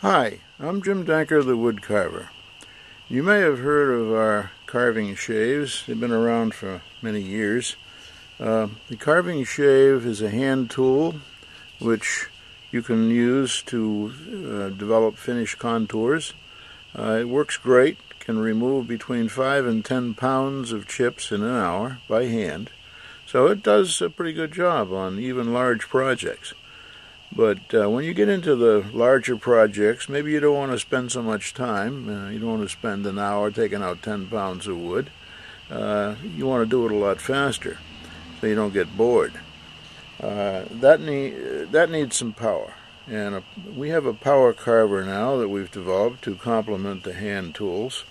Hi, I'm Jim Denker, the wood carver. You may have heard of our carving shaves. They've been around for many years. The carving shave is a hand tool which you can use to develop finished contours. It works great, can remove between 5 and 10 pounds of chips in an hour by hand. So it does a pretty good job on even large projects. But when you get into the larger projects, maybe you don't want to spend so much time. You don't want to spend an hour taking out 10 pounds of wood. You want to do it a lot faster so you don't get bored. That needs some power. And we have a power carver now that we've developed to complement the hand tools.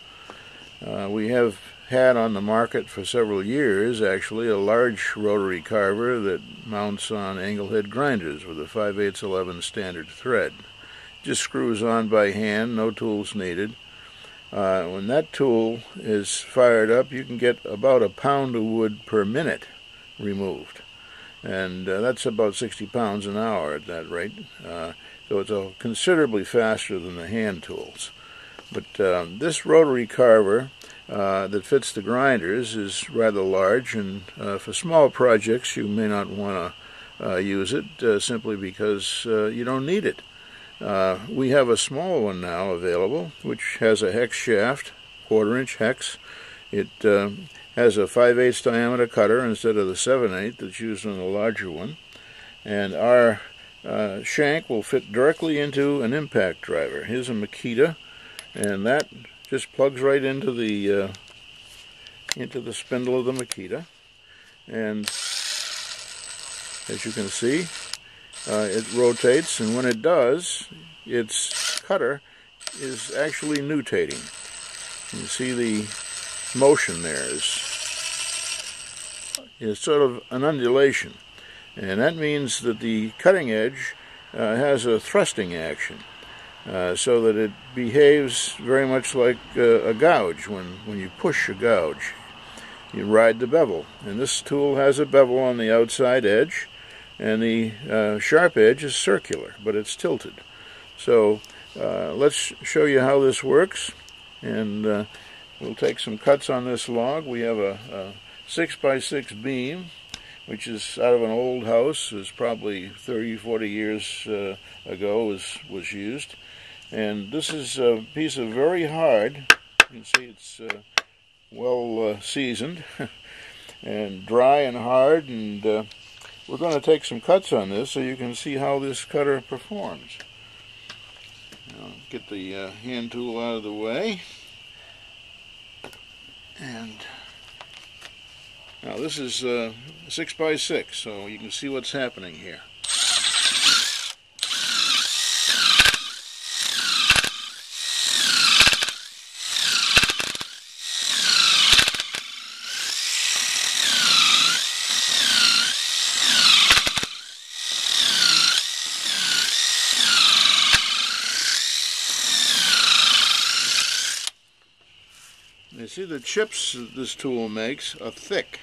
We have had on the market for several years, actually, a large rotary carver that mounts on angle head grinders with a 5/8 standard thread. Just screws on by hand, no tools needed. When that tool is fired up, you can get about a pound of wood per minute removed. And that's about 60 pounds an hour at that rate. So it's considerably faster than the hand tools. But this rotary carver that fits the grinders is rather large, and for small projects you may not want to use it simply because you don't need it. We have a small one now available which has a HEX shaft, 1/4-inch HEX. It has a 5/8 diameter cutter instead of the 7/8 that's used on the larger one, and our shank will fit directly into an impact driver. Here's a Makita, and that just plugs right into the spindle of the Makita, and as you can see, it rotates, and when it does, its cutter is actually nutating. You see the motion there is sort of an undulation, and that means that the cutting edge has a thrusting action. So that it behaves very much like a gouge. When you push a gouge, you ride the bevel. And this tool has a bevel on the outside edge, and the sharp edge is circular, but it's tilted. So let's show you how this works, and we'll take some cuts on this log. We have a 6x6 beam, which is out of an old house. It was probably 30-40 years ago was used. And this is a piece of very hard, you can see it's well seasoned and dry and hard, and we're going to take some cuts on this so you can see how this cutter performs. Now, get the hand tool out of the way, and now this is 6x6, so you can see what's happening here. You see the chips that this tool makes are thick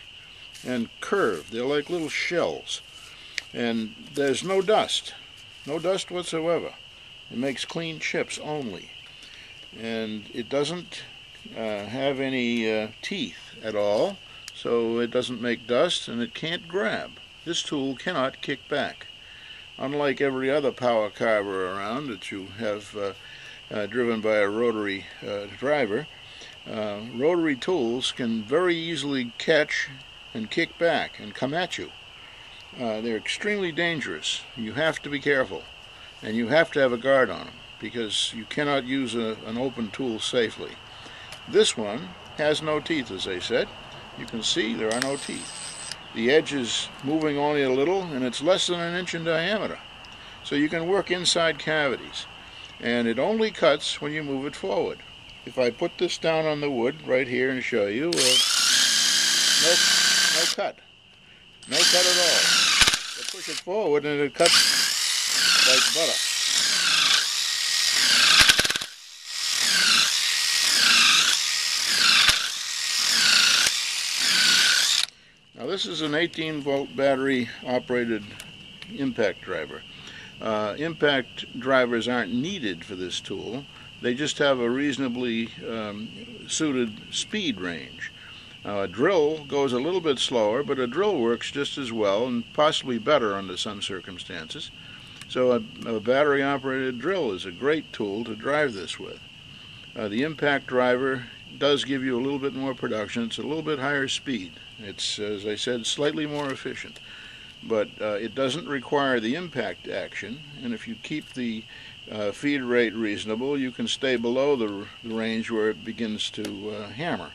and curved. They're like little shells. And there's no dust whatsoever. It makes clean chips only. And it doesn't have any teeth at all, so it doesn't make dust, and it can't grab. This tool cannot kick back. Unlike every other power carver around that you have driven by a rotary driver, rotary tools can very easily catch and kick back and come at you. They're extremely dangerous. You have to be careful, and you have to have a guard on them, because you cannot use an open tool safely. This one has no teeth, as I said. You can see there are no teeth. The edge is moving only a little, and it's less than 1 inch in diameter. So you can work inside cavities, and it only cuts when you move it forward. If I put this down on the wood right here and show you, no cut. No cut at all. I push it forward and it cuts like butter. Now this is an 18-volt battery operated impact driver. Impact drivers aren't needed for this tool. They just have a reasonably suited speed range. A drill goes a little bit slower, but a drill works just as well and possibly better under some circumstances. So a battery-operated drill is a great tool to drive this with. The impact driver does give you a little bit more production. It's a little bit higher speed. It's, as I said, slightly more efficient. But it doesn't require the impact action, and if you keep the feed rate reasonable, you can stay below the range where it begins to hammer.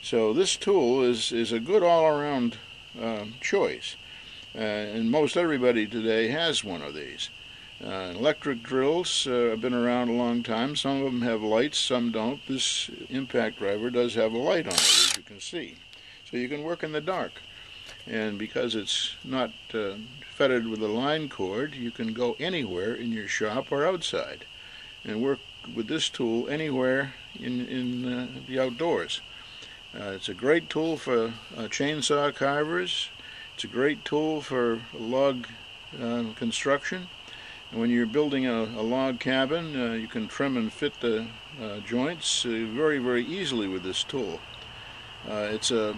So this tool is a good all-around choice, and most everybody today has one of these. Electric drills have been around a long time. Some of them have lights, some don't. This impact driver does have a light on it, as you can see. So you can work in the dark. And because it's not fettered with a line cord, you can go anywhere in your shop or outside and work with this tool anywhere in the outdoors. It's a great tool for chainsaw carvers. It's a great tool for log construction. And when you're building a log cabin, you can trim and fit the joints very, very easily with this tool. It's a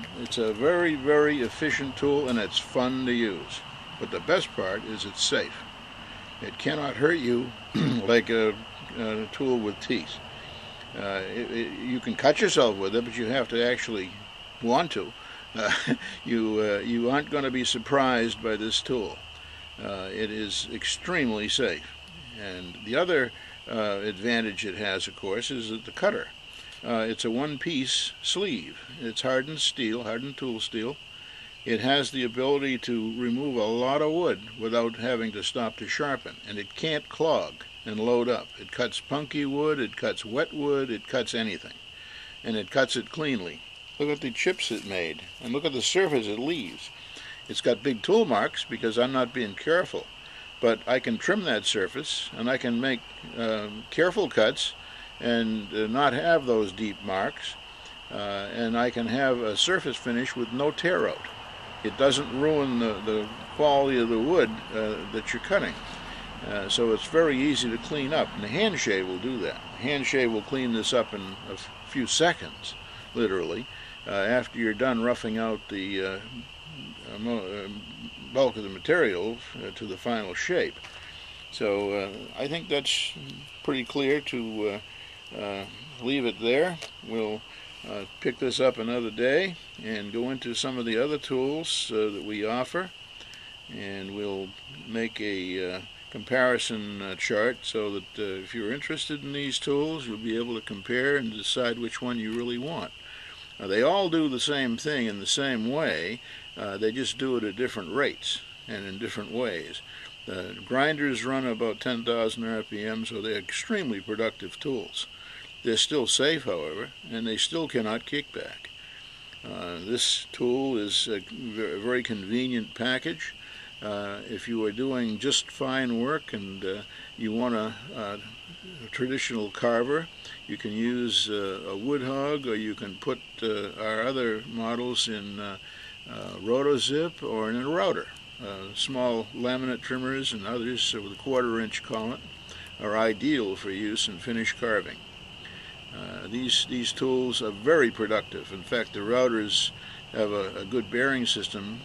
very, very efficient tool, and it's fun to use. But the best part is it's safe. It cannot hurt you like a tool with teeth. You can cut yourself with it, but you have to actually want to. You aren't going to be surprised by this tool. It is extremely safe. And the other advantage it has, of course, is that the cutter. It's a one-piece sleeve. It's hardened steel, hardened tool steel. It has the ability to remove a lot of wood without having to stop to sharpen, and it can't clog and load up. It cuts punky wood, it cuts wet wood, it cuts anything, and it cuts it cleanly. Look at the chips it made, and look at the surface it leaves. It's got big tool marks because I'm not being careful, but I can trim that surface, and I can make careful cuts and not have those deep marks, and I can have a surface finish with no tear out. It doesn't ruin the quality of the wood that you're cutting. So it's very easy to clean up, and the hand shave will do that. The hand shave will clean this up in a few seconds, literally, after you're done roughing out the bulk of the material to the final shape. So I think that's pretty clear to leave it there. We'll pick this up another day and go into some of the other tools that we offer, and we'll make a comparison chart so that if you're interested in these tools, you'll be able to compare and decide which one you really want. They all do the same thing in the same way, they just do it at different rates and in different ways. Grinders run about 10,000 RPM, so they're extremely productive tools. They're still safe, however, and they still cannot kick back. This tool is a very convenient package. If you are doing just fine work and you want a traditional carver, you can use a wood hog, or you can put our other models in rotozip or in a router. Small laminate trimmers and others with a 1/4-inch collet are ideal for use in finished carving. These tools are very productive. In fact, the routers have a good bearing system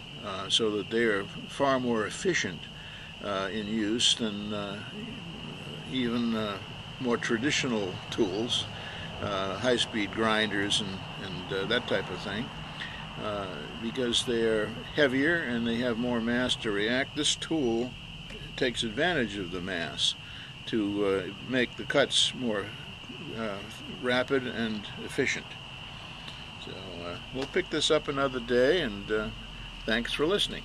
so that they are far more efficient in use than even more traditional tools, high-speed grinders and that type of thing, because they're heavier and they have more mass to react. This tool takes advantage of the mass to make the cuts more rapid and efficient. So we'll pick this up another day, and thanks for listening.